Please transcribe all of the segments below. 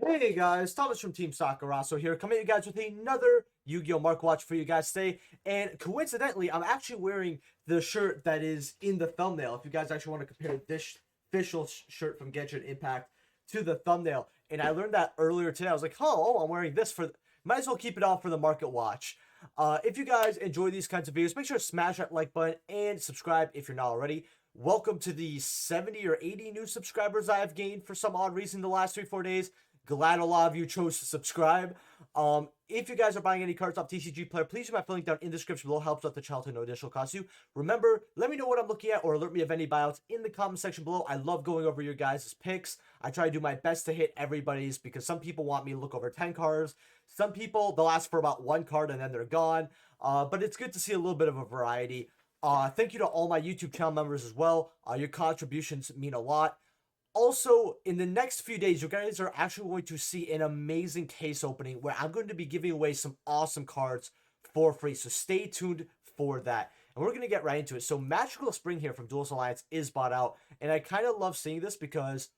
Hey guys, Thomas from Team Sakuraso here, coming at you guys with another Yu-Gi-Oh! Mark Watch for you guys today. And coincidentally, I'm actually wearing the shirt that is in the thumbnail. If you guys actually want to compare this official shirt from Genshin Impact to the thumbnail. And I learned that earlier today. I was like, oh, I'm wearing this for... Might as well keep it on for the Market Watch. If you guys enjoy these kinds of videos, make sure to smash that like button and subscribe if you're not already. Welcome to the 70 or 80 new subscribers I have gained for some odd reason the last 3-4 days. Glad a lot of you chose to subscribe. If you guys are buying any cards off TCG Player, please use my link down in the description below. Helps out the channel to no additional cost you. Remember, let me know what I'm looking at or alert me of any buyouts in the comment section below. I love going over your guys' picks. I try to do my best to hit everybody's because some people want me to look over 10 cards. Some people, they'll ask for about one card and then they're gone. But it's good to see a little bit of a variety. Thank you to all my YouTube channel members as well. Your contributions mean a lot. Also, in the next few days, you guys are actually going to see an amazing case opening where I'm going to be giving away some awesome cards for free. So stay tuned for that. And we're going to get right into it. So Magical Spring here from Duelist Alliance is bought out. And I kind of love seeing this because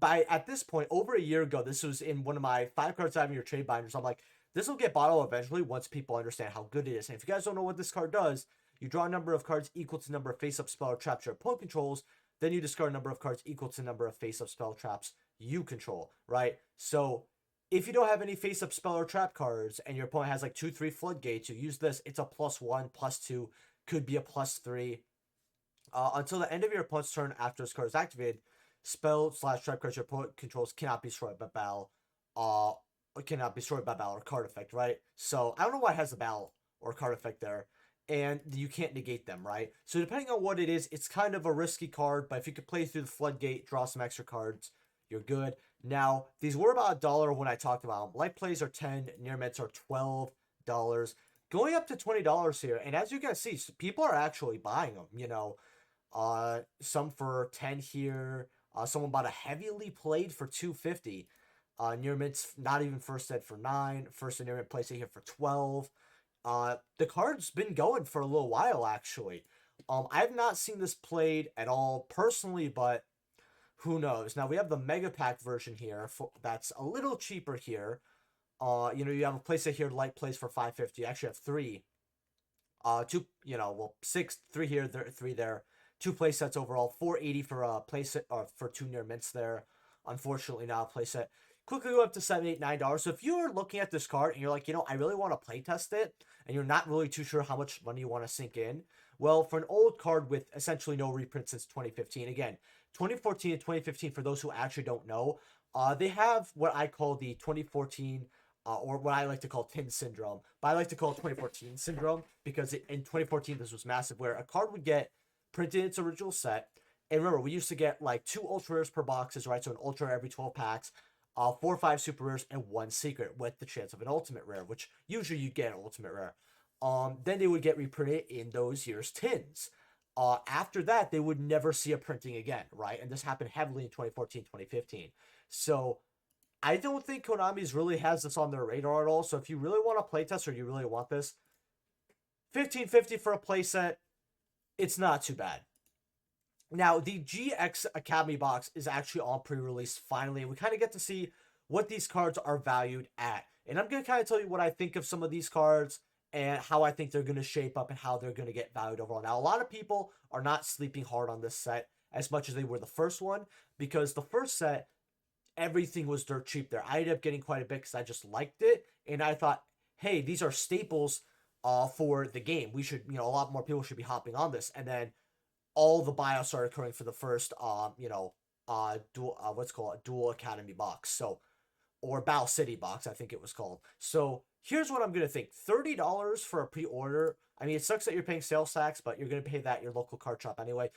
at this point, over a year ago, this was in one of my 5 cards I have in your trade binders. I'm like, this will get bought out eventually once people understand how good it is. And if you guys don't know what this card does, you draw a number of cards equal to the number of face-up spell or traps your opponent controls. Then you discard a number of cards equal to the number of face-up spell traps you control, right? So if you don't have any face-up spell or trap cards and your opponent has like 2-3 floodgates, you use this. It's a +1, +2, could be a +3. Until the end of your opponent's turn after this card is activated, spell/trap cards your opponent controls cannot be destroyed by battle. Cannot be destroyed by battle or card effect, right? So I don't know why it has a battle or card effect there. And you can't negate them, right? So depending on what it is, it's kind of a risky card, but if you could play through the floodgate, draw some extra cards, you're good. Now, these were about $1 when I talked about them. Light plays are 10, near mints are $12, going up to $20 here. And as you guys see, people are actually buying them, you know. Some for 10 here. Someone bought a heavily played for 250. Near mints, not even first ed for 9. First and near mint place here for 12. The card's been going for a little while, actually. I have not seen this played at all personally, but who knows? Now, we have the Mega Pack version here that's a little cheaper here. You have a playset here, light plays for 550. You actually have 3. Two, 6, 3 here, 3 there. 2 playsets overall, 480 for a playset, for 2 near mints there. Unfortunately, not a playset. Quickly go up to $7, $8, $9. So if you're looking at this card and you're like, I really want to play test it, and you're not really too sure how much money you want to sink in, well, for an old card with essentially no reprint since 2015, again, 2014 and 2015, for those who actually don't know, they have what I call the 2014, or what I like to call Tin Syndrome, but I like to call it 2014 Syndrome, because in 2014, this was massive, where a card would get printed in its original set, and remember, we used to get like 2 ultra rares per boxes, right? So an ultra every 12 packs, 4 or 5 super rares, and 1 secret with the chance of an ultimate rare, which usually you get an ultimate rare. Then they would get reprinted in those years' tins. After that, they would never see a printing again, right? And this happened heavily in 2014, 2015. So I don't think Konami's really has this on their radar at all. So if you really want to playtest or you really want this, $15.50 for a playset, it's not too bad. Now, the GX Academy box is actually on pre-release finally, and we kind of get to see what these cards are valued at. And I'm going to kind of tell you what I think of some of these cards and how I think they're going to shape up and how they're going to get valued overall. Now, a lot of people are not sleeping hard on this set as much as they were the first one, because the first set, everything was dirt cheap there. I ended up getting quite a bit because I just liked it, and I thought, hey, these are staples for the game. We should, a lot more people should be hopping on this. And then all the buyouts started occurring for the first, Dual Academy box. So, or Battle City box, I think it was called. So here's what I'm going to think. $30 for a pre-order. I mean, it sucks that you're paying sales tax, but you're going to pay that at your local card shop anyway.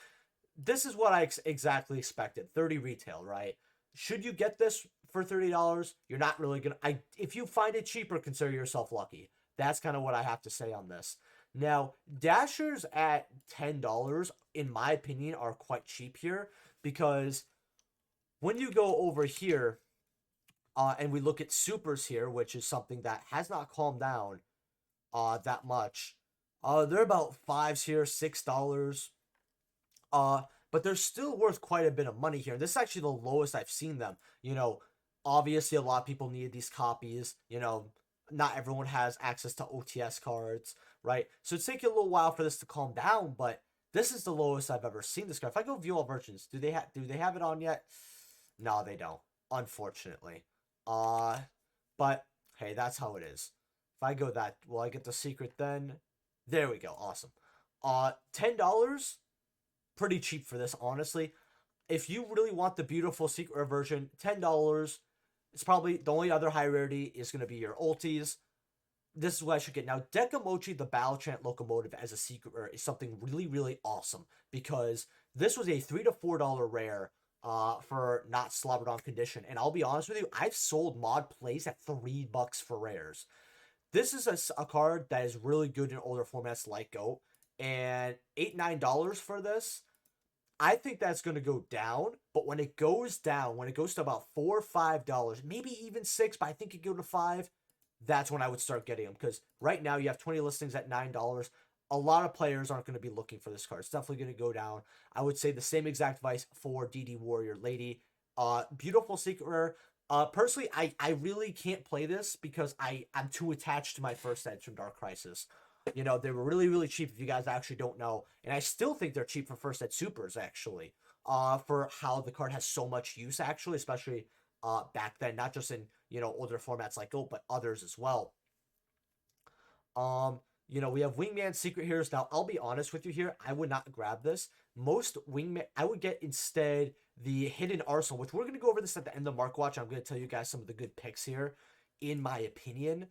This is what I exactly expected. 30 retail, right? Should you get this for $30? You're not really going to... If you find it cheaper, consider yourself lucky. That's kind of what I have to say on this. Now, Dashers at $10, in my opinion, are quite cheap here, because when you go over here and we look at supers here, which is something that has not calmed down that much, they're about 5s here, $6, but they're still worth quite a bit of money here. This is actually the lowest I've seen them. Obviously, a lot of people need these copies. You know, not everyone has access to OTS cards, right? So it's taking a little while for this to calm down, but this is the lowest I've ever seen this card. If I go view all versions, do they have it on yet? No, they don't, unfortunately. Uh, but hey, that's how it is. If I go that, will I get the secret then? There we go. Awesome. $10, pretty cheap for this, honestly. If you really want the beautiful secret rare version, $10. It's probably the only other high rarity is going to be your ultis. This is what I should get. Now, Dekamochi, the Battle Chant Locomotive as a secret rare is something really, really awesome because this was a $3 to $4 rare for not slobbered on condition. And I'll be honest with you, I've sold mod plays at $3 for rares. This is a card that is really good in older formats like GOAT. And $8, $9 for this, I think that's going to go down. But when it goes down, when it goes to about $4 or $5, maybe even $6, but I think it go to $5, that's when I would start getting them. Because right now you have 20 listings at $9. A lot of players aren't going to be looking for this card. It's definitely going to go down. I would say the same exact advice for DD Warrior Lady. Beautiful secret rare. Personally, I really can't play this because I'm too attached to my first edge from Dark Crisis. You know, they were really, really cheap if you guys actually don't know. And I still think they're cheap for first ed supers, actually. For how the card has so much use, actually, especially back then, not just in, you know, older formats like GOAT, but others as well. You know, we have Wingman Secret Heroes. Now, I'll be honest with you here, I would not grab this. Most Wingman, I would get instead the Hidden Arsenal, which we're going to go over this at the end of Mark Watch. I'm going to tell you guys some of the good picks here, in my opinion.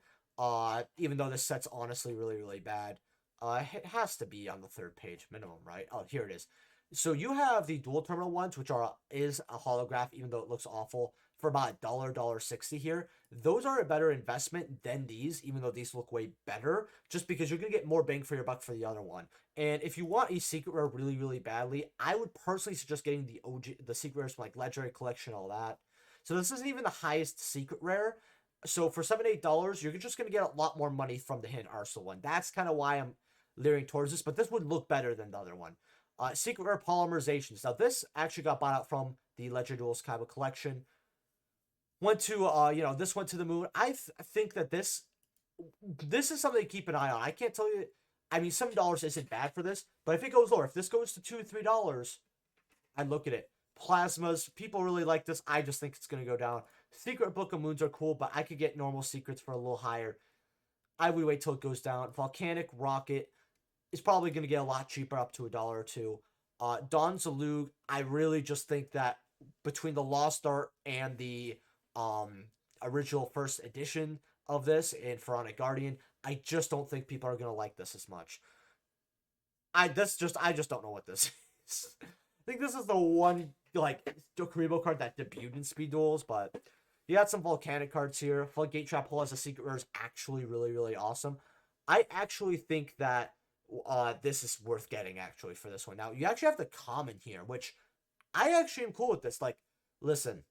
Even though this set's honestly really, really bad. It has to be on the third page minimum, right? Oh, here it is. So you have the dual terminal ones, which is a holograph, even though it looks awful, for about $1.60 here. Those are a better investment than these, even though these look way better, just because you're going to get more bang for your buck for the other one. And if you want a secret rare really, really badly, I would personally suggest getting the OG, the secret rares from like Legendary Collection, all that. So this isn't even the highest secret rare. So for $7, $8, you're just going to get a lot more money from the Hidden Arsenal one. That's kind of why I'm leering towards this, but this would look better than the other one. Secret Rare Polymerizations. Now, this actually got bought out from the Legend Duels Kaiba collection. Went to, you know, this went to the moon. I think that this is something to keep an eye on. I can't tell you, I mean, $7 isn't bad for this, but if it goes lower, if this goes to $2, $3, I'd look at it. Plasmas, people really like this. I just think it's going to go down. Secret Book of Moons are cool, but I could get normal secrets for a little higher. I would wait till it goes down. Volcanic Rocket is probably going to get a lot cheaper, up to $1 or $2. Dawn Zalug, I really just think that between the Lost Art and the original first edition of this and Pharaonic Guardian, I just don't think people are going to like this as much. I just don't know what this is. I think this is the one, like, Karibo card that debuted in Speed Duels, but you got some Volcanic cards here. Floodgate Trap Hole as a secret rare is actually really, really awesome. I actually think that this is worth getting, actually, for this one. Now, you actually have the common here, which I actually am cool with this. Like, listen,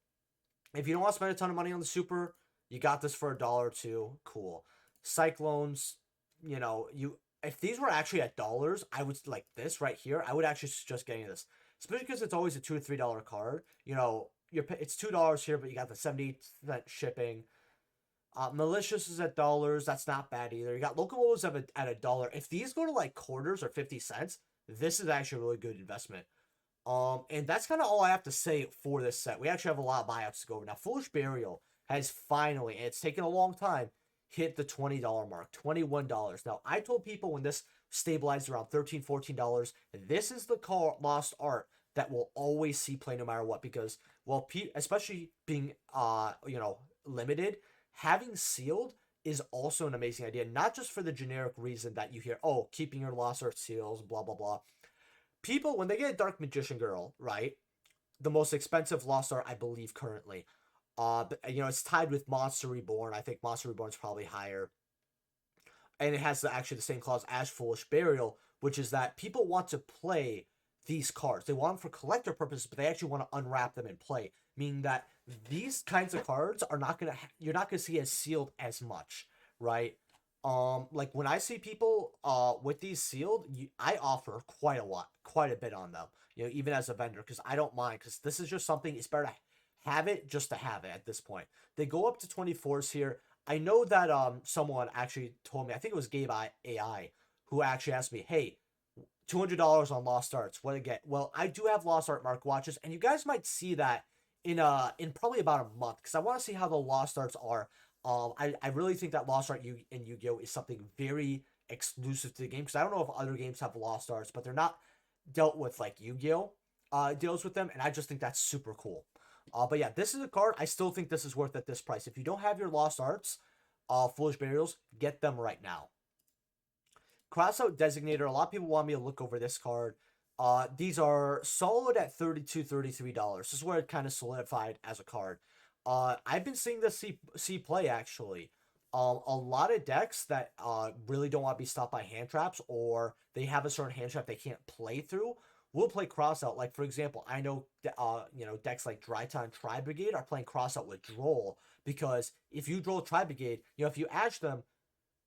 if you don't want to spend a ton of money on the super, you got this for $1 or $2. Cool. Cyclones, you know, if these were actually at dollars, I would, like this right here, I would actually suggest getting this. Especially because it's always a $2 or $3 card. You know, it's $2 here, but you got the 70% shipping. Malicious is at dollars. That's not bad either. You got Locomotives at $1. If these go to like quarters or 50 cents, this is actually a really good investment. And that's kind of all I have to say for this set. We actually have a lot of buyouts to go over. Now, Foolish Burial has finally, and it's taken a long time, hit the $20 mark, $21. Now, I told people when this stabilized around $13, $14, this is the Lost Art that will always see play no matter what, because, well, especially being, you know, limited, having sealed is also an amazing idea, not just for the generic reason that you hear, oh, keeping your Lost Art seals, blah, blah, blah. People, when they get a Dark Magician Girl, right, the most expensive Lost Art, I believe, currently, but, you know, it's tied with Monster Reborn. I think Monster Reborn is probably higher. And it has actually the same clause as Foolish Burial, which is that people want to play these cards. They want them for collector purposes, but they actually want to unwrap them and play. Meaning that these kinds of cards are not going to, you're not going to see as sealed as much, right? Like when I see people with these sealed, I offer quite a bit on them, you know, even as a vendor, because I don't mind, because this is just something, it's better to have it just to have it at this point. They go up to 24s here. I know that someone actually told me, I think it was Gabe AI, who actually asked me, hey, $200 on Lost Arts, what to get? Well, I do have Lost Art Mark watches, and you guys might see that in probably about a month, because I want to see how the Lost Arts are. I really think that Lost Art in Yu-Gi-Oh is something very exclusive to the game, because I don't know if other games have Lost Arts, but they're not dealt with like Yu-Gi-Oh deals with them, and I just think that's super cool. But yeah, this is a card. I still think this is worth at this price. If you don't have your Lost Arts, Foolish Burials, get them right now. Crossout Designator. A lot of people want me to look over this card. These are solid at $32, $33. This is where it kind of solidified as a card. I've been seeing this see play actually. A lot of decks that really don't want to be stopped by hand traps, or they have a certain hand trap they can't play through, will play Crossout. Like for example, I know decks like Dryton Tri Brigade are playing Crossout with Droll, because if you Droll Tri Brigade, if you Ash them,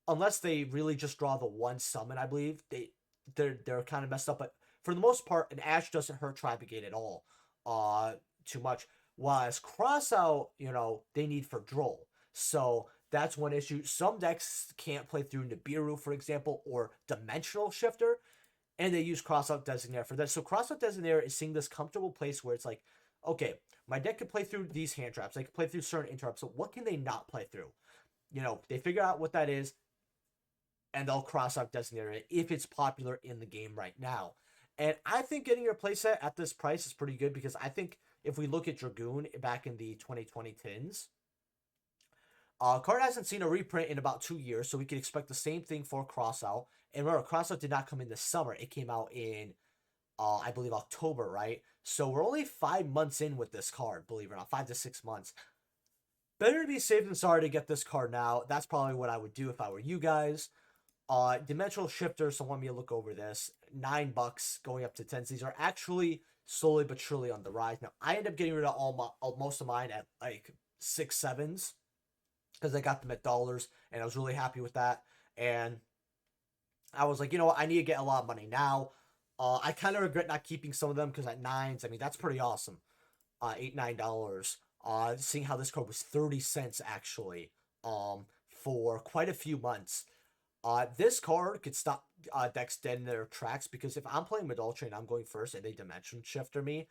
unless they really just draw the one summon, I believe they're kind of messed up. But for the most part, an Ash doesn't hurt Tri Brigade at all, too much. Whereas Crossout, they need for Droll. So that's one issue. Some decks can't play through Nibiru, for example, or Dimensional Shifter, and they use Crossout Designator for that. So Crossout Designator is seeing this comfortable place where it's like, okay, my deck can play through these hand traps. They can play through certain interrupts. So what can they not play through? They figure out what that is, and they'll Crossout Designator it if it's popular in the game right now. And I think getting your playset at this price is pretty good, because I think if we look at Dragoon back in the 2020 tins, card hasn't seen a reprint in about 2 years, so we can expect the same thing for Crossout. And remember, Crossout did not come in this summer. It came out in, I believe, October, right? So we're only 5 months in with this card, believe it or not, 5 to 6 months. Better to be safe than sorry to get this card now. That's probably what I would do if I were you guys. Dimensional Shifter, so let me look over this. $9 going up to 10. These are actually slowly but surely on the rise. Now, I end up getting rid of most of mine at like 6, 7s, because I got them at dollars, and I was really happy with that. And I was like, you know what, I need to get a lot of money now. I kind of regret not keeping some of them, because at 9s, I mean, that's pretty awesome. $8, $9. Seeing how this card was 30 cents actually, for quite a few months. This card could stop decks dead in their tracks, because if I'm playing Madolche and I'm going first and they Dimension Shifter me,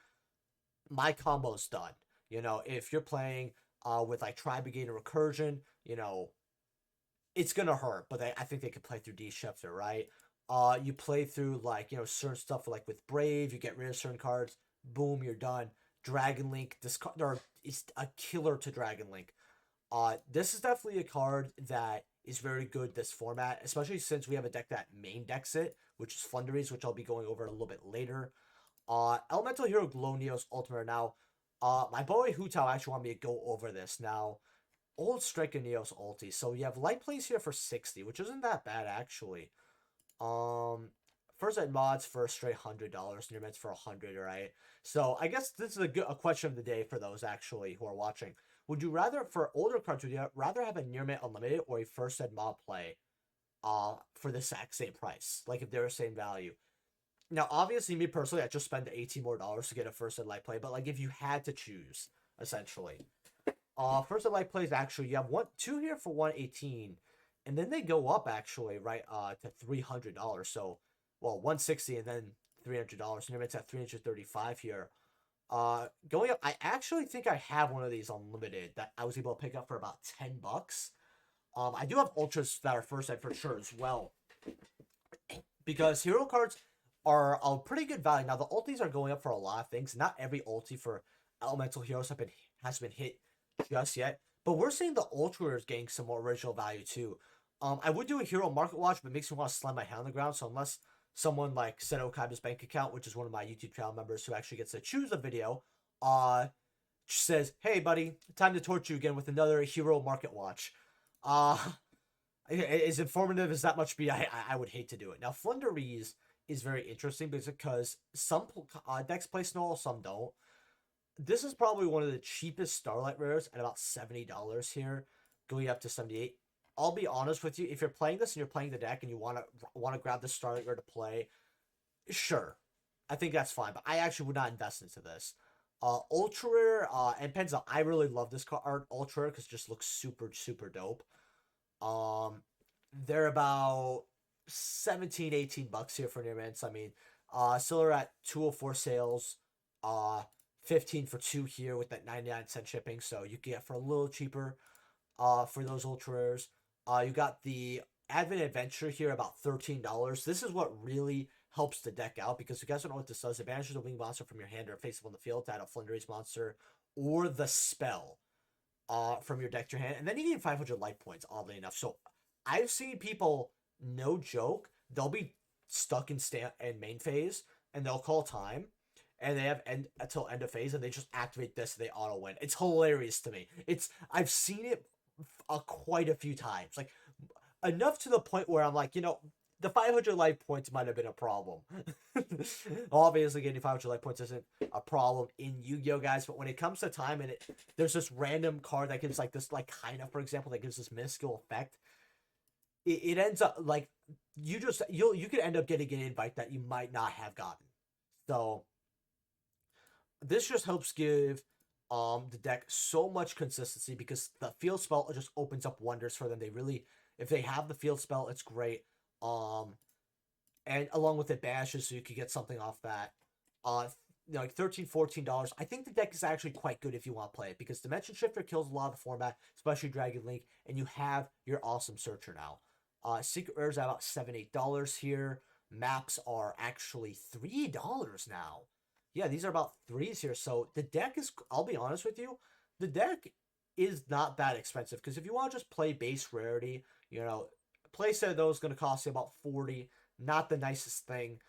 my combo's done. If you're playing with like Tri Brigade or Recursion, it's gonna hurt. But I think they could play through D-Shifter, right? You play through like, certain stuff like with Brave, you get rid of certain cards, boom, you're done. Dragon Link, this card is a killer to Dragon Link. This is definitely a card that is very good this format, especially since we have a deck that main decks it, which is Floowandereeze, which I'll be going over a little bit later. Elemental Hero Glowneos Ultimate. Now, my boy Hutao actually wanted me to go over this. Now, Old Striker Neos Ulti. So you have light plays here for 60, which isn't that bad actually. First ed mods for a straight $100, near mids for 100, right? So I guess this is a question of the day for those actually who are watching. Would you rather, for older cards, would you rather have a near mint unlimited or a first ed mob play for the exact same price? Like if they're the same value. Now, obviously, me personally, I just spend the $18 more to get a first ed light play, but like if you had to choose, essentially. First ed light plays actually, you have two here for 118, and then they go up actually, right, to $300. So, well, 160 and then $300. Near mint's at 335 here. Going up, I actually think I have one of these unlimited that I was able to pick up for about $10. I do have ultras that are first ed for sure as well, because hero cards are a pretty good value. Now the ultis are going up for a lot of things. Not every ulti for elemental heroes has been hit just yet, but we're seeing the ultras getting some more original value too. I would do a hero market watch, but it makes me want to slam my hand on the ground. So unless someone like Seto Kaiba's bank account, which is one of my YouTube channel members who actually gets to choose a video, says, hey buddy, time to torture you again with another hero market watch. As informative as that much be, I would hate to do it. Now Floowandereeze is very interesting because some decks play Snowball, some don't. This is probably one of the cheapest Starlight rares at about $70 here, going up to 78. I'll be honest with you, if you're playing this and you're playing the deck and you want to grab the Starlight rare to play, sure, I think that's fine. But I actually would not invest into this. Ultra rare, and Penza, I really love this card, ultra rare, because it just looks super, super dope. They're about 17, 18 bucks here for near mints. I mean, still are at 204 sales. Uh, 15 for two here with that 99-cent shipping, so you can get for a little cheaper. For those ultra rares, you got the Advent Adventure here about $13. This is what really helps the deck out because you guys don't know what this does. It banishes a winged monster from your hand or face up on the field to add a Floowandereeze monster or the spell from your deck to your hand, and then you gain 500 life points. Oddly enough, so I've seen people, no joke, they'll be stuck in main phase and they'll call time. And they have until end of phase, and they just activate this, and they auto win. It's hilarious to me. I've seen it quite a few times, like enough to the point where I'm like, the 500 life points might have been a problem. Obviously, getting 500 life points isn't a problem in Yu-Gi-Oh, guys. But when it comes to time, and there's this random card that gives like this, like kind of, for example, that gives this minuscule effect. It ends up like you could end up getting an invite that you might not have gotten. So this just helps give the deck so much consistency because the field spell just opens up wonders for them. If they have the field spell, it's great. And along with it bashes, so you could get something off that. Like $13, $14. I think the deck is actually quite good if you want to play it because Dimension Shifter kills a lot of the format, especially Dragon Link, and you have your awesome Searcher now. Secret Rares at about $7, $8 here. Maps are actually $3 now. Yeah, these are about threes here. So the deck is, I'll be honest with you, the deck is not that expensive because if you want to just play base rarity, play set of those is going to cost you about 40. Not the nicest thing.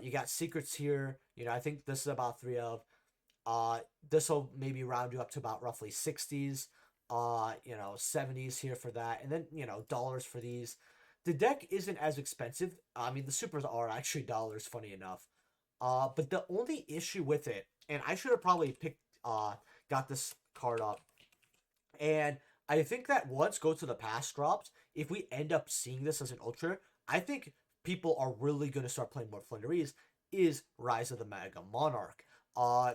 You got secrets here. I think this is about 3 of. This will maybe round you up to about roughly 60s. 70s here for that. And then, dollars for these. The deck isn't as expensive. I mean, the supers are actually dollars, funny enough. But the only issue with it, and I should have probably got this card up. And I think that once Go to the Past drops, if we end up seeing this as an ultra, I think people are really going to start playing more Floowandereeze, is Rise of the Mega Monarch.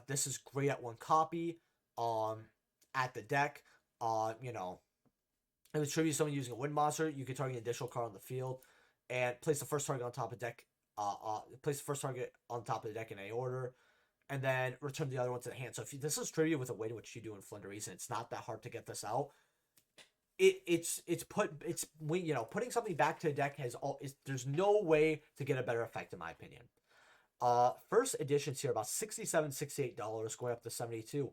This is great at one copy, at the deck. If it's tribute someone using a wind monster, you can target an additional card on the field and place the first target on top of the deck. Place the first target on top of the deck in any order, and then return the other one to the hand. So if this is trivia with the way in which you do in Floowandereeze, and it's not that hard to get this out. Putting something back to the deck there's no way to get a better effect in my opinion. First editions here about $67, $68, going up to $72.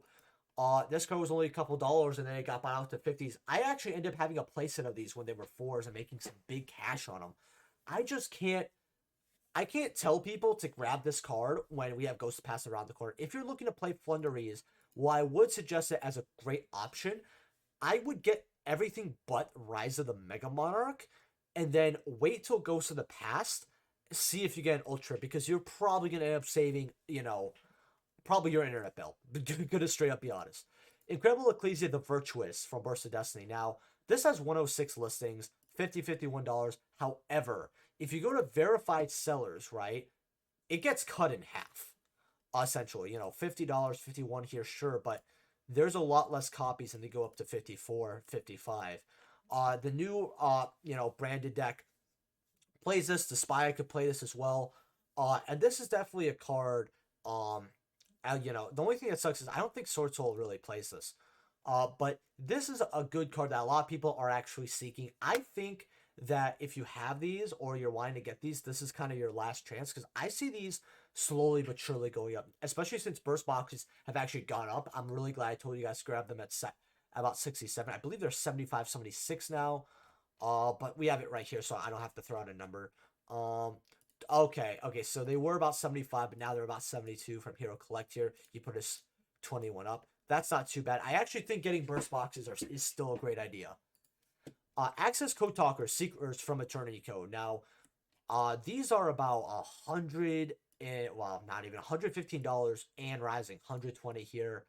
This card was only a couple dollars, and then it got bought out to 50s. I actually ended up having a playset of these when they were 4s and making some big cash on them. I can't tell people to grab this card when we have Ghost Pass around the corner. If you're looking to play Floowandereeze, while I would suggest it as a great option, I would get everything but Rise of the Mega Monarch, and then wait till Ghost of the Past, see if you get an Ultra, because you're probably going to end up saving, probably your internet bill. Gonna straight up be honest. Incredible Ecclesia the Virtuous from Burst of Destiny. Now, this has 106 listings, $50, $51. However, if you go to verified sellers, right, it gets cut in half, essentially. $50, $51 here, sure, but there's a lot less copies, and they go up to 54, 55. The new, branded deck plays this. The Spy could play this as well. And this is definitely a card, the only thing that sucks is I don't think Sword Soul really plays this. But this is a good card that a lot of people are actually seeking. I think that if you have these or you're wanting to get these, this is kind of your last chance because I see these slowly but surely going up, especially since burst boxes have actually gone up. I'm really glad I told you guys to grab them at about 67. I believe they're 75, 76 now. But we have it right here, so I don't have to throw out a number. Okay, so they were about 75, but now they're about 72 from Hero Collect here. You put us 21 up. That's not too bad. I actually think getting burst boxes is still a great idea. Access Code Talker, Secrets from Eternity Code. Now, these are about $100 and, well, not even $115 and rising. 120 here,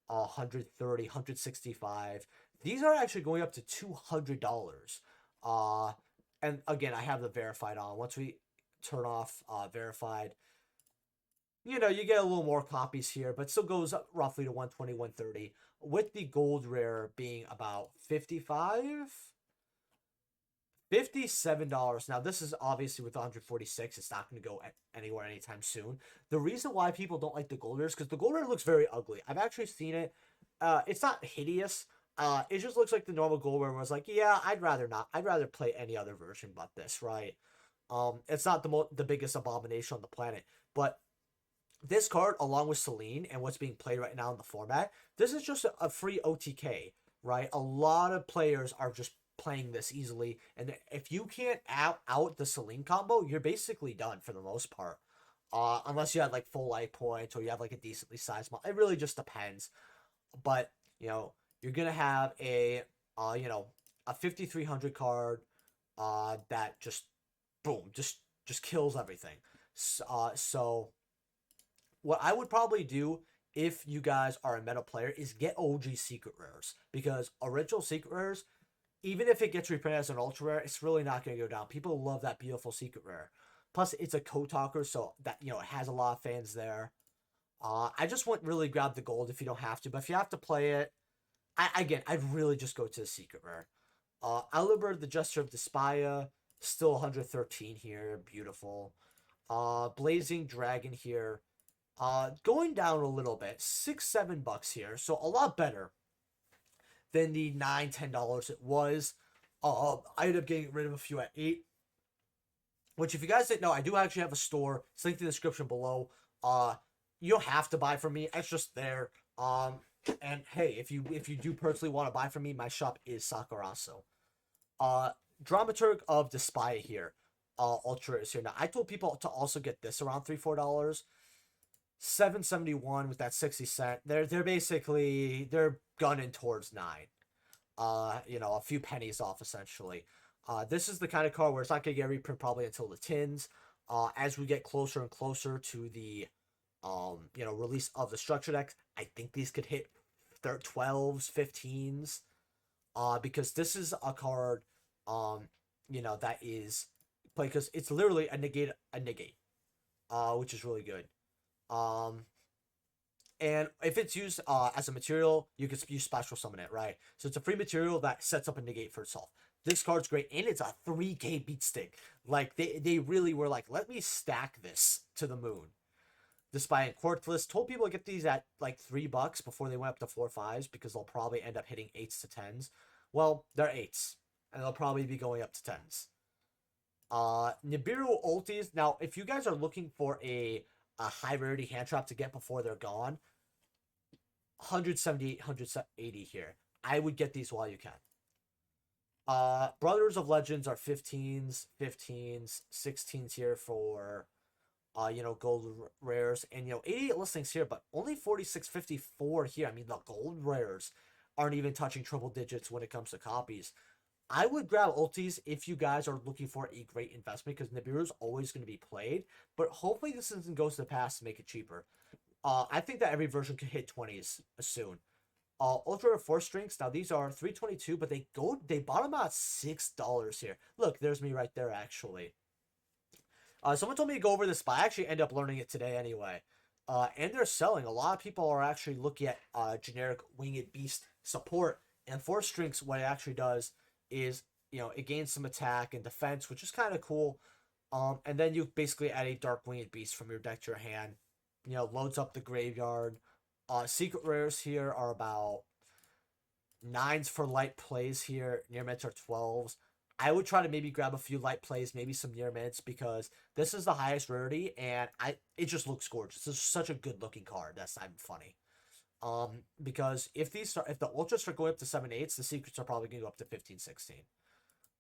130, 165. These are actually going up to $200. And again, I have the verified on. Once we turn off verified, you know, you get a little more copies here, but still goes up roughly to 120, 130, with the gold rare being about 55, $57. Now, this is obviously with 146. It's not going to go anywhere anytime soon. The reason why people don't like the gold rare is because the gold rare looks very ugly. I've actually seen it. It's not hideous. It just looks like the normal gold rare was like, yeah, I'd rather not. I'd rather play any other version but this, right? It's not the biggest abomination on the planet, but this card, along with Celine and what's being played right now in the format, this is just a free OTK, right? A lot of players are just playing this easily, and if you can't out the Celine combo, you're basically done for the most part. Unless you have like full life points or you have like a decently sized mod. It really just depends. But you know, you're gonna have you know, a 5300 card that just boom, just kills everything. So what I would probably do if you guys are a meta player is get OG secret rares, because original secret rares, even if it gets reprinted as an ultra rare, it's really not going to go down. People love that beautiful secret rare. Plus, it's a code talker, so that, you know, it has a lot of fans there. I just wouldn't really grab the gold if you don't have to, but if you have to play it, I'd really just go to the secret rare. Alibert, the Gesture of Despia, still 113 here, beautiful. Blazing Dragon here, going down a little bit, $6-7 here, so a lot better than the $9-10 it was. I ended up getting rid of a few at 8. Which, if you guys didn't know, I do actually have a store. It's linked in the description below. You don't have to buy from me. It's just there. And hey, if you do personally want to buy from me, my shop is Sakuraso. Dramaturg of Despia here. Ultra is here. Now, I told people to also get this around $3-4. 771 with that 60 cent. They're basically they're gunning towards 9. You know, a few pennies off essentially. This is the kind of card where it's not gonna get reprint probably until the tins. As we get closer and closer to the you know, release of the structure decks, I think these could hit 12s, 15s. Because this is a card you know, that is play because it's literally a negate, which is really good. Um, and if it's used as a material, you can use special summon it, right? So it's a free material that sets up a negate for itself. This card's great, and it's a 3K beat stick. Like, they really were like, let me stack this to the moon. Despite Quartless told people to get these at like $3 before they went up to 4-5s, because they'll probably end up hitting 8s to 10s. Well, they're 8s, and they'll probably be going up to 10s. Nibiru ultis. Now, if you guys are looking for a high rarity hand trap to get before they're gone, 178, 180 here. I would get these while you can. Brothers of Legends are 15s, 16s here for you know, gold rares, and you know, 88 listings here, but only 46.54 here. I mean, the gold rares aren't even touching triple digits when it comes to copies. I would grab ultis if you guys are looking for a great investment, because Nibiru is always going to be played, but hopefully this doesn't go to the past to make it cheaper. I think that every version could hit 20s soon. Ultra 4 strings. Now these are 322, but they bottom out $6 here. Look, there's me right there actually. Someone told me to go over this, but I actually ended up learning it today anyway. And they're selling. A lot of people are actually looking at generic Winged Beast support, and 4 strings. What it actually does is, you know, it gains some attack and defense, which is kind of cool. And then you basically add a Dark Winged Beast from your deck to your hand. You know, loads up the graveyard. Secret rares here are about 9s for light plays here. Near mids are 12s. I would try to maybe grab a few light plays, maybe some near mids, because this is the highest rarity, and it just looks gorgeous. This is such a good looking card. That's not even funny. Because if the ultras start going up to 7-8s, the secrets are probably gonna go up to 15-16.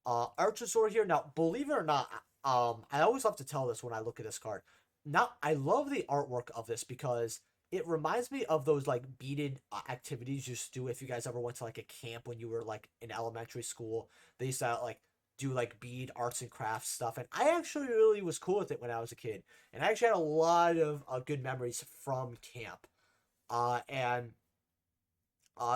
Archosaur here. Now, believe it or not, I always love to tell this when I look at this card. Now, I love the artwork of this because it reminds me of those like beaded activities you used to do if you guys ever went to like a camp when you were like in elementary school. They used to like do like bead arts and crafts stuff, and I actually really was cool with it when I was a kid, and I actually had a lot of good memories from camp. And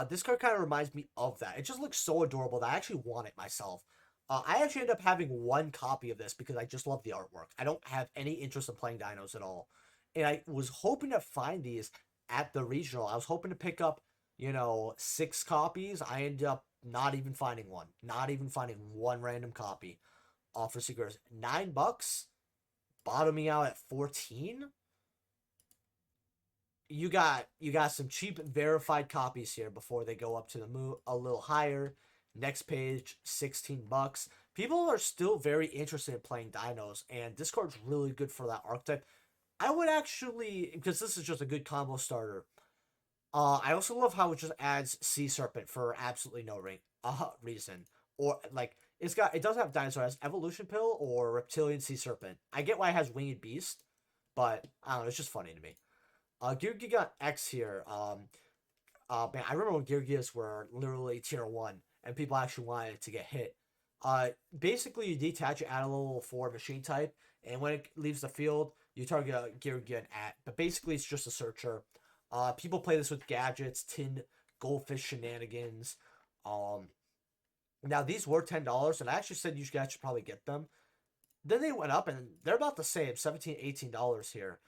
this card kind of reminds me of that. It just looks so adorable that I actually want it myself. I actually ended up having 1 copy of this because I just love the artwork. I don't have any interest in playing dinos at all. and I was hoping to find these at the regional. I was hoping to pick up, 6 copies. I ended up not even finding one. Not even finding one random copy. For Secrets. $9, bottoming out at 14. You got some cheap verified copies here before they go up to the moon a little higher. Next page, $16. People are still very interested in playing dinos, and this card's really good for that archetype. I would actually, because this is just a good combo starter. I also love how it just adds Sea Serpent for absolutely no reason. Or like it does have dinosaur, it has Evolution Pill or Reptilian Sea Serpent. I get why it has Winged Beast, but I don't know, it's just funny to me. Gear Giga X here. Man, I remember when Gear Gigas were literally tier 1 and people actually wanted to get hit. Basically, you detach it at a level 4 machine type, and when it leaves the field, you target a Gear Giga at. But basically, it's just a searcher. People play this with gadgets, tin, goldfish shenanigans. Now, these were $10, and I actually said you guys should probably get them. Then they went up, and they're about the same, $17, $18 here.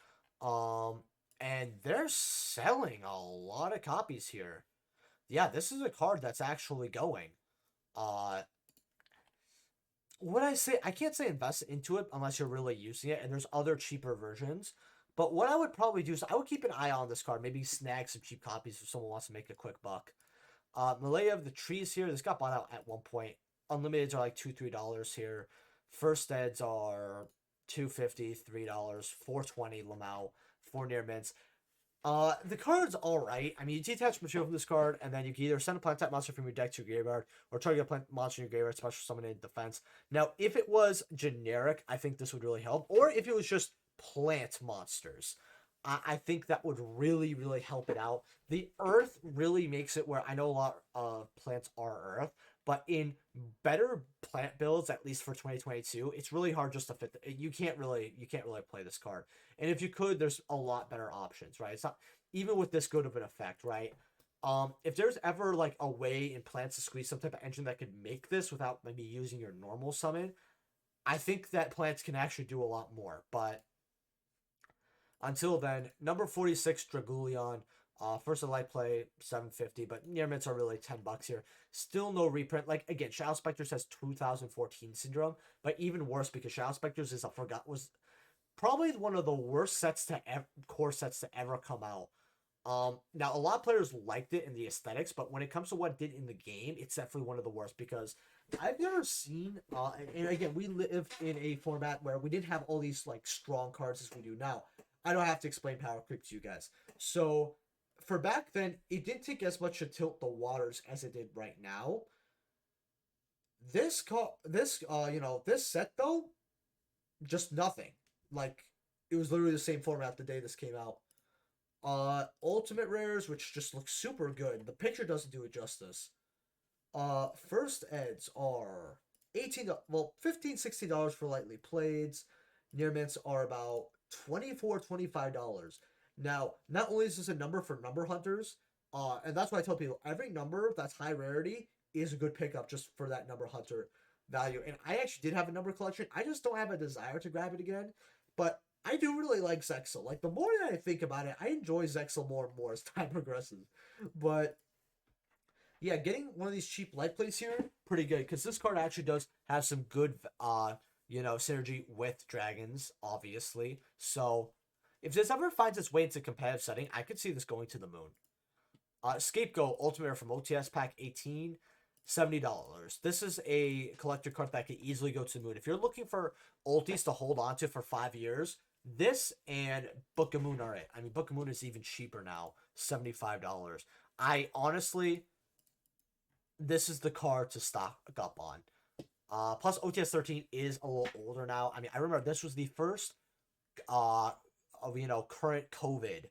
And they're selling a lot of copies here. Yeah, this is a card that's actually going. What I say, I can't say invest into it unless you're really using it, and there's other cheaper versions. But what I would probably do is I would keep an eye on this card, maybe snag some cheap copies if someone wants to make a quick buck. Malaya of the Trees here, this got bought out at one point. Unlimiteds are like $2-3 here. First eds are $2.50, $3, $4.20 Lamau, 4 near mints. The card's alright. I mean, you detach material from this card, and then you can either send a plant type monster from your deck to your graveyard, or target a plant monster in your graveyard, special summon in defense. Now, if it was generic, I think this would really help. Or if it was just plant monsters, I think that would really, really help it out. The Earth really makes it where I know a lot of plants are Earth, but in better plant builds, at least for 2022, it's really hard just to fit. You can't really play this card. And if you could, there's a lot better options, right? It's not even with this good of an effect, right? If there's ever like a way in plants to squeeze some type of engine that could make this without maybe using your normal summon, I think that plants can actually do a lot more. But until then, number 46, Dragulion. First of light play, $7.50, but near mints are really $10 here. Still no reprint. Like again, Shadow Spectres has 2014 syndrome, but even worse because Shadow Spectres was probably one of the worst core sets to ever come out. Now a lot of players liked it in the aesthetics, but when it comes to what it did in the game, it's definitely one of the worst because I've never seen. And again, we lived in a format where we didn't have all these like strong cards as we do now. I don't have to explain Power Creep to you guys. So for back then, it didn't take as much to tilt the waters as it did right now. This set though, just nothing. Like it was literally the same format the day this came out. Ultimate rares, which just looks super good. The picture doesn't do it justice. First eds are $15, $16 for lightly played. Near mints are about $24, $25. Now, not only is this a number for number hunters, and that's why I tell people every number that's high rarity is a good pickup just for that number hunter value. And I actually did have a number collection. I just don't have a desire to grab it again. But I do really like Zexal. Like, the more that I think about it, I enjoy Zexal more and more as time progresses. But yeah, getting one of these cheap light plays here, pretty good. Because this card actually does have some good, synergy with dragons, obviously. So if this ever finds its way into competitive setting, I could see this going to the moon. Scapegoat Ultimate from OTS Pack 18, $70. This is a collector card that could easily go to the moon. If you're looking for ultis to hold on to for 5 years, this and Book of Moon are it. I mean, Book of Moon is even cheaper now, $75. I honestly, this is the card to stock up on. Plus, OTS 13 is a little older now. I mean, I remember this was the first, current COVID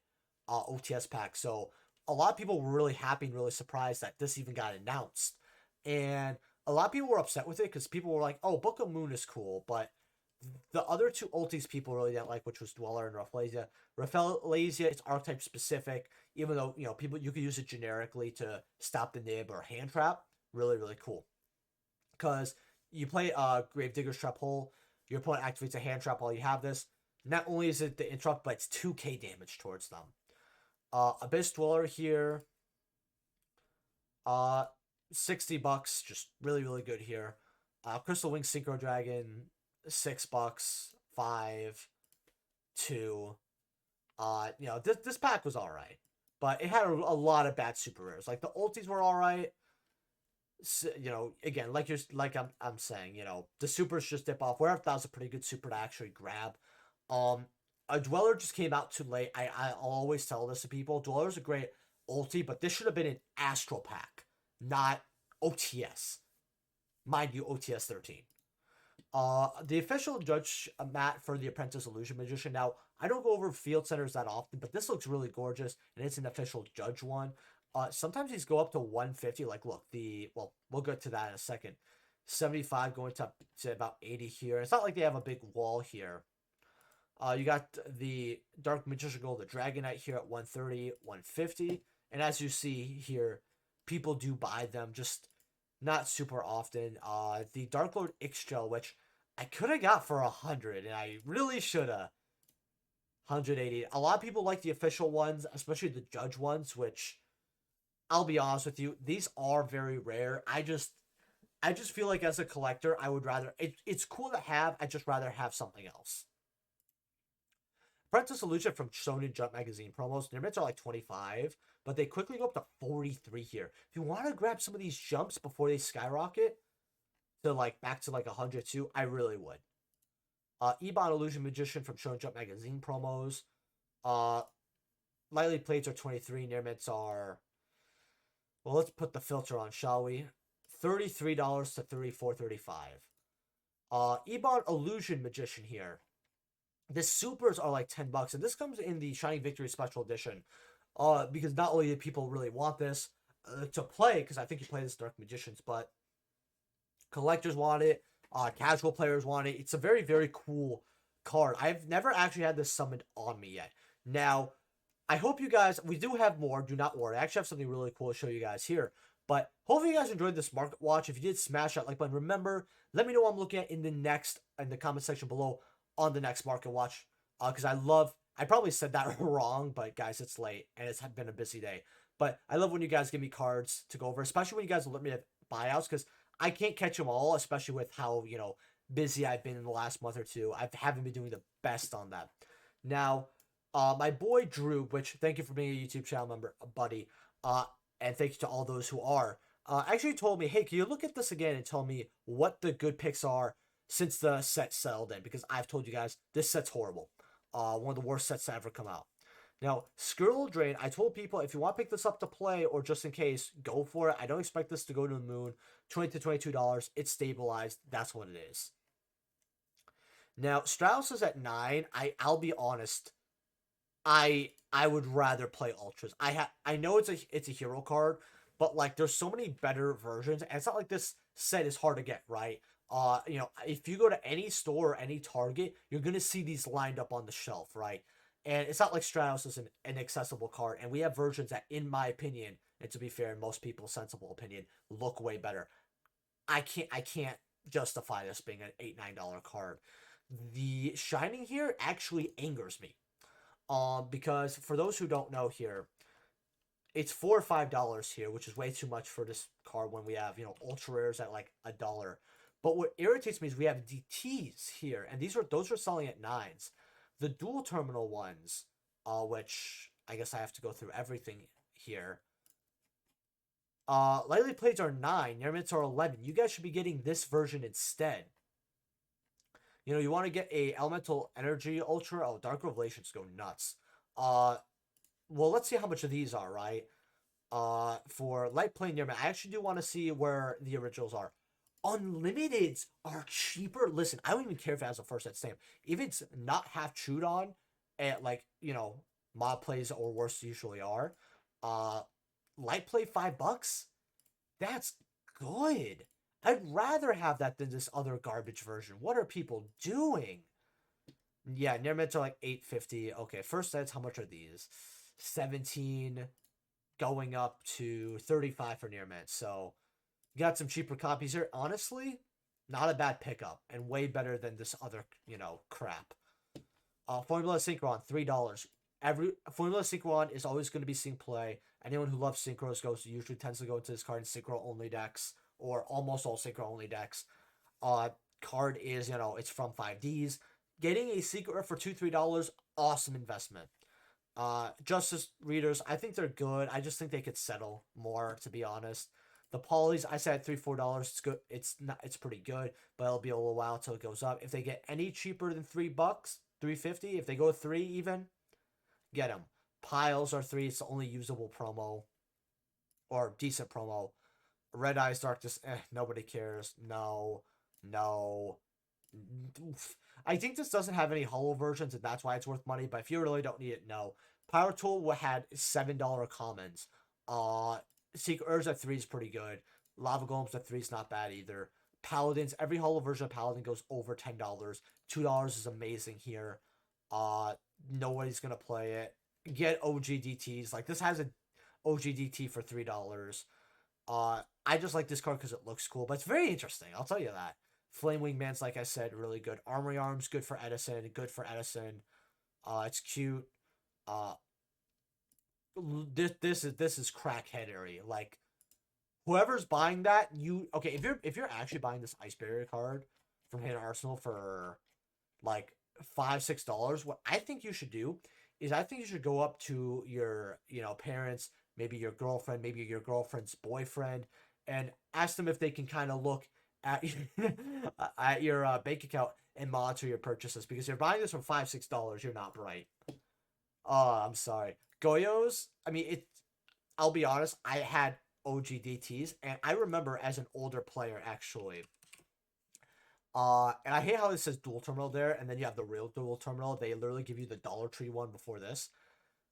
OTS pack. So a lot of people were really happy and really surprised that this even got announced. And a lot of people were upset with it because people were like, oh, Book of Moon is cool. But the other two ultis people really didn't like, which was Dweller and Rafflesia. Rafflesia, it's archetype-specific. Even though, you could use it generically to stop the nib or hand trap. Really, really cool. Because you play Gravedigger's Trap Hole, your opponent activates a hand trap while you have this. Not only is it the interrupt, but it's 2k damage towards them. Abyss Dweller here, uh, $60, just really, really good here. Crystal Wing Synchro Dragon, $6, 5, 2. You know, this pack was alright. But it had a lot of bad super rares. Like, the ultis were alright. So, you know, again, I'm saying, you know, the supers just dip off. Where that was a pretty good super to actually grab. A Dweller just came out too late. I always tell this to people. Dweller's a great ulti, but this should have been an Astral pack, not OTS. Mind you, OTS 13. The official judge mat for the Apprentice Illusion Magician. Now, I don't go over field centers that often, but this looks really gorgeous, and it's an official judge one. Sometimes these go up to 150. Like, look, we'll get to that in a second. 75 going to about 80 here. It's not like they have a big wall here. You got the Dark Magician Gold, the Dragon Knight here at 130, 150. And as you see here, people do buy them, just not super often. The Dark Lord Ixchel, which I could have got for 100, and I really should have. 180. A lot of people like the official ones, especially the judge ones, which I'll be honest with you, these are very rare. I just feel like as a collector, I would rather it's cool to have, I just rather have something else. Apprentice Illusion from Shonen Jump magazine promos. Their mids are like 25, but they quickly go up to 43 here. If you want to grab some of these jumps before they skyrocket to like back to like 102, I really would. Ebon Illusion Magician from Shonen Jump magazine promos. Lightly plates are 23. Near mids are, well, let's put the filter on, shall we? $33 to $34.35. Ebon Illusion Magician here. The supers are like $10, and this comes in the Shining Victory Special Edition. Because not only do people really want this to play, because I think you play this Dark Magicians, but collectors want it, casual players want it. It's a very, very cool card. I've never actually had this summoned on me yet. Now, I hope you guys, we do have more, do not worry. I actually have something really cool to show you guys here. But hopefully you guys enjoyed this market watch. If you did, smash that like button. Remember, let me know what I'm looking at in the comment section below on the next market watch. Because I probably said that wrong, but guys, it's late and it's been a busy day. But I love when you guys give me cards to go over, especially when you guys let me have buyouts, because I can't catch them all, especially with how, you know, busy I've been in the last month or two. I haven't been doing the best on that. Now, my boy Drew, which thank you for being a YouTube channel member, buddy, and thank you to all those who are, actually told me, hey, can you look at this again and tell me what the good picks are since the set settled in? Because I've told you guys, this set's horrible. One of the worst sets to ever come out. Now, Skirtle Drain, I told people, if you want to pick this up to play or just in case, go for it. I don't expect this to go to the moon. $20 to $22. It's stabilized. That's what it is. Now, Strauss is at 9. I'll be honest. I would rather play Ultras. I know it's a hero card, but like there's so many better versions, and it's not like this set is hard to get, right? You know, if you go to any store or any Target, you're gonna see these lined up on the shelf, right? And it's not like Stratos is an accessible card, and we have versions that, in my opinion, and to be fair, in most people's sensible opinion, look way better. I can't justify this being an $8-9 card. The Shining here actually angers me. Because for those who don't know here, it's $4 or $5 here, which is way too much for this card when we have, you know, ultra rares at like $1. But what irritates me is we have DTs here, and those are selling at 9s. The dual terminal ones, which I guess I have to go through everything here. Lightly plates are 9, near mids are 11. You guys should be getting this version instead. You know, you want to get a Elemental Energy Ultra. Oh, Dark Revelations go nuts. Well, let's see how much of these are, right? For Light Plane Near, I actually do want to see where the originals are. Unlimiteds are cheaper. Listen, I don't even care if it has a first set stamp. If it's not half chewed on, at like, you know, mod plays or worse usually are, Light Play $5? That's good. I'd rather have that than this other garbage version. What are people doing? Yeah, near mids are like $8.50. Okay, first sets, how much are these? 17 going up to 35 for near mids. So you got some cheaper copies here. Honestly, not a bad pickup and way better than this other, you know, crap. Formula Synchron, $3. Every Formula Synchron is always going to be sync play. Anyone who loves synchros usually tends to go into this card in synchro only decks, or almost all synchro only decks. Card is, it's from 5Ds. Getting a secret rare for $2-3, awesome investment. Justice readers, I think they're good. I just think they could settle more, to be honest. The polys, I said $3-4. It's good. It's pretty good, but it'll be a little while until it goes up. If they get any cheaper than $3, $3.50. If they go 3 even, get them. Piles are 3. It's the only usable promo, or decent promo. Red Eyes Darkness, nobody cares. No. I think this doesn't have any holo versions, and that's why it's worth money. But if you really don't need it, no. Power Tool had $7 commons. Secret Urge at 3 is pretty good. Lava Golems at 3 is not bad either. Paladins, every holo version of Paladin goes over $10. $2 is amazing here. Nobody's gonna play it. Get OGDTs. Like, this has an OGDT for $3. I just like this card because it looks cool, but it's very interesting. I'll tell you that. Flame Wingman's, like I said, really good. Armory Arms, good for Edison. It's cute. This is crackheadery. Like, whoever's buying that, okay, if you're actually buying this Ice Barrier card from Hidden Arsenal for like $5-6, what I think you should do is I think you should go up to your parents, maybe your girlfriend, maybe your girlfriend's boyfriend, and ask them if they can kind of look at at your bank account and monitor your purchases, because if you're buying this for $5-6, you're not bright. I'm sorry. Goyos, I mean, I'll be honest, I had OGDTs, and I remember as an older player, actually. And I hate how it says dual terminal there, and then you have the real dual terminal. They literally give you the Dollar Tree one before this.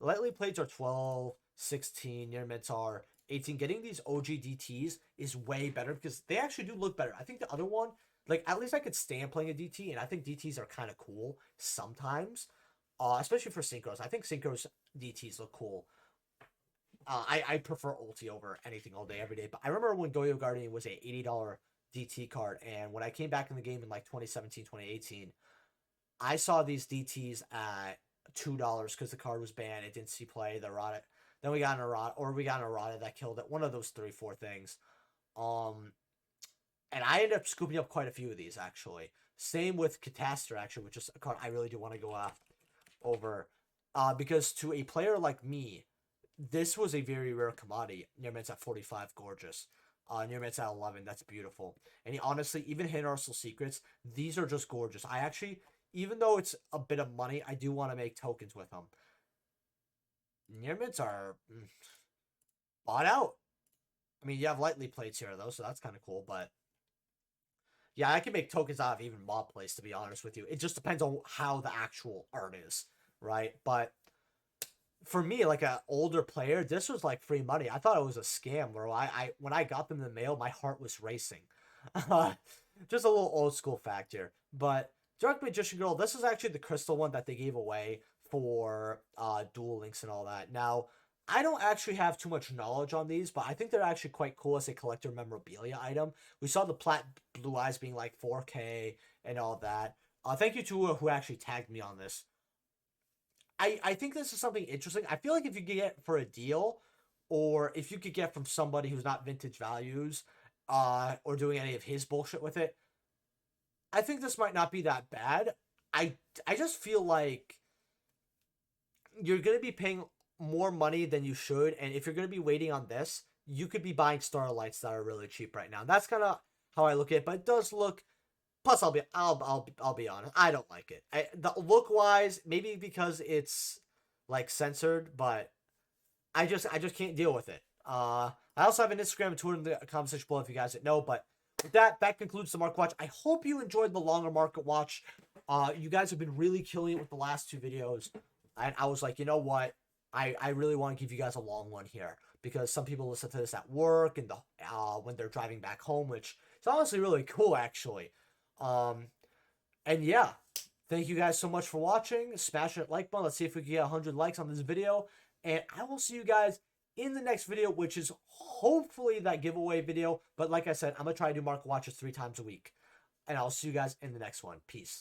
Lightly plates are 12, 16, near mints are 18. Getting these OGDTs is way better because they actually do look better. I think the other one, like, at least I could stand playing a DT, and I think DTs are kind of cool sometimes, especially for synchros. I think synchros DTs look cool. I prefer ulti over anything all day, every day. But I remember when Goyo Guardian was a $80 DT card, and when I came back in the game in like 2017, 2018, I saw these DTs at $2 because the card was banned. It didn't see play. The errata. Then we got an errata that killed it. One of those 3-4 things. And I ended up scooping up quite a few of these, actually. Same with Catastor, actually, which is a card I really do want to go over. Because to a player like me, this was a very rare commodity. Near mints at 45, gorgeous. Near mints at 11, that's beautiful. And honestly, even Hidden Arsenal Secrets, these are just gorgeous. I actually, even though it's a bit of money, I do want to make tokens with them. Near mints are bought out. I mean, you have lightly plates here, though, so that's kind of cool, but yeah, I can make tokens out of even mob plates, to be honest with you. It just depends on how the actual art is, right? But for me, like an older player, this was like free money. I thought it was a scam, bro. When I got them in the mail, my heart was racing. Just a little old school fact here. But Dark Magician Girl, this is actually the crystal one that they gave away for Duel Links and all that. Now, I don't actually have too much knowledge on these, but I think they're actually quite cool as a collector memorabilia item. We saw the Plat Blue Eyes being like 4K and all that. Thank you to who actually tagged me on this. I think this is something interesting. I feel like if you could get for a deal, or if you could get from somebody who's not Vintage Values, or doing any of his bullshit with it, I think this might not be that bad. I just feel like you're going to be paying more money than you should, and if you're going to be waiting on this, you could be buying Starlights that are really cheap right now. That's kind of how I look at it, but it does look. Plus, I'll be honest, I don't like it. The look wise, maybe because it's like censored, but I just can't deal with it. I also have an Instagram and Twitter in the comment section below if you guys didn't know. But with that concludes the Market Watch. I hope you enjoyed the longer Market Watch. You guys have been really killing it with the last 2 videos, and I was like, you know what? I really want to give you guys a long one here, because some people listen to this at work and when they're driving back home, which is honestly really cool, actually. And yeah, thank you guys so much for watching. Smash that like button. Let's see if we can get 100 likes on this video, and I will see you guys in the next video, which is hopefully that giveaway video. But like I said, I'm gonna try to do Market Watches 3 times a week, and I'll see you guys in the next one. Peace.